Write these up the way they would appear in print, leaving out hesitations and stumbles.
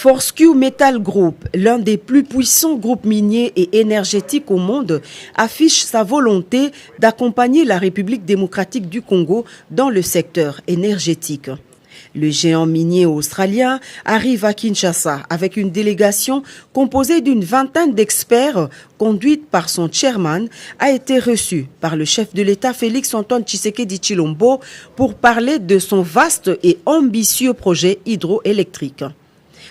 Fortescue Metals Group, l'un des plus puissants groupes miniers et énergétiques au monde, affiche sa volonté d'accompagner la République démocratique du Congo dans le secteur énergétique. Le géant minier australien arrive à Kinshasa avec une délégation composée d'une vingtaine d'experts conduite par son chairman, a été reçu par le chef de l'État Félix-Antoine Tshisekedi Tshilombo pour parler de son vaste et ambitieux projet hydroélectrique.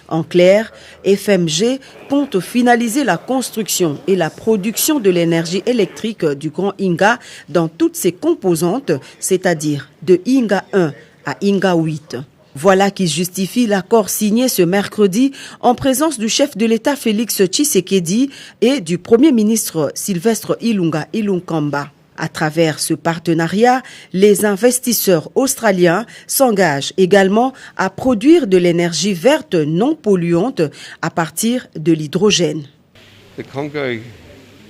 En clair, FMG compte finaliser la construction et la production de l'énergie électrique du Grand Inga dans toutes ses composantes, c'est-à-dire de Inga 1 à Inga 8. Voilà qui justifie l'accord signé ce mercredi en présence du chef de l'État Félix Tshisekedi et du Premier ministre Sylvestre Ilunga Ilunkamba. À travers ce partenariat, les investisseurs australiens s'engagent également à produire de l'énergie verte non polluante à partir de l'hydrogène. The Congo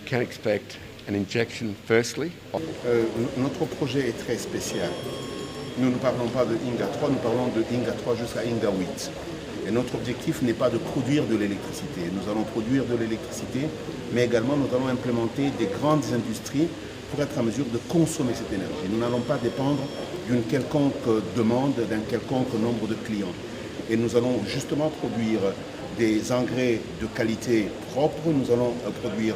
can expect an injection firstly. Notre projet est très spécial. Nous ne parlons pas de Inga 3, nous parlons de Inga 3 jusqu'à Inga 8. Et notre objectif n'est pas de produire de l'électricité. Nous allons produire de l'électricité, mais également nous allons implémenter des grandes industries pour être en mesure de consommer cette énergie. Nous n'allons pas dépendre d'une quelconque demande, d'un quelconque nombre de clients. Et nous allons justement produire des engrais de qualité propre, nous allons produire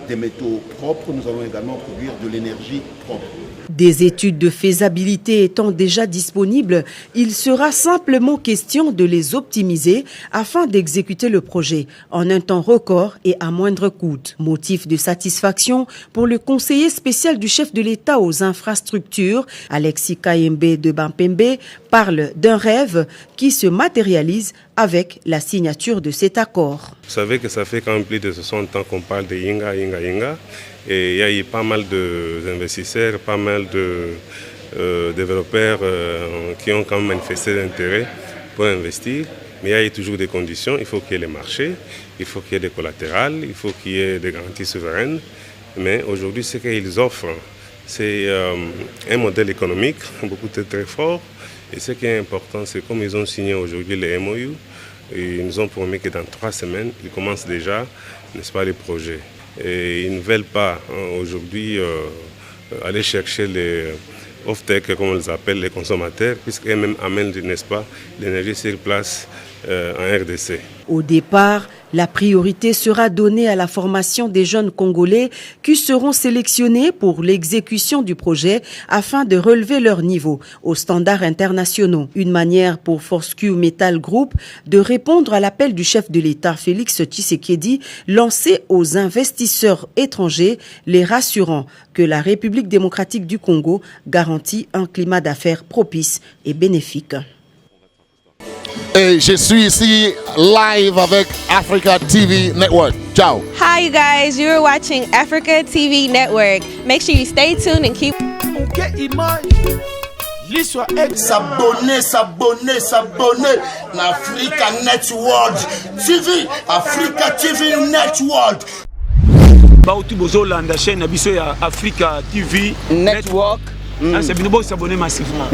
des métaux propres, nous allons également produire de l'énergie propre. Des études de faisabilité étant déjà disponibles, il sera simplement question de les optimiser afin d'exécuter le projet en un temps record et à moindre coût. Motif de satisfaction pour le conseiller spécial du chef de l'État aux infrastructures, Alexis Kayembe de Bampembe, parle d'un rêve qui se matérialise avec la signature de cet accord. Vous savez que ça fait quand même plus de 60 ans qu'on parle de Inga. Et il y a eu pas mal d'investisseurs, pas mal de développeurs qui ont quand même manifesté l'intérêt pour investir. Mais il y a eu toujours des conditions. Il faut qu'il y ait les marchés, il faut qu'il y ait des collatérales, il faut qu'il y ait des garanties souveraines. Mais aujourd'hui, ce qu'ils offrent, c'est un modèle économique beaucoup très fort. Et ce qui est important, c'est comme ils ont signé aujourd'hui les MOU, ils nous ont promis que dans 3 semaines, ils commencent déjà, n'est-ce pas, les projets. Et ils ne veulent pas aujourd'hui aller chercher les off-tech, comme on les appelle, les consommateurs, puisqu'eux-mêmes amènent, n'est-ce pas, l'énergie sur place en RDC. Au départ, la priorité sera donnée à la formation des jeunes Congolais qui seront sélectionnés pour l'exécution du projet afin de relever leur niveau aux standards internationaux. Une manière pour Fortescue Metals Group de répondre à l'appel du chef de l'État Félix Tshisekedi lancé aux investisseurs étrangers, les rassurant que la République démocratique du Congo garantit un climat d'affaires propice et bénéfique. Et je suis ici live avec Africa TV Network. Ciao. Hi you guys, you're watching Africa TV Network. Make sure you stay tuned and keep. S'abonner na Africa Network TV, Africa TV Network. Bautu bozolanda chaîne na biso ya Africa TV Network. C'est bien de s'abonner massivement.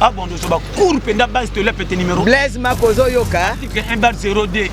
Ah bon, nous sommes court pendant base de la numéro. Blaise Makozo Yoka. 1/02.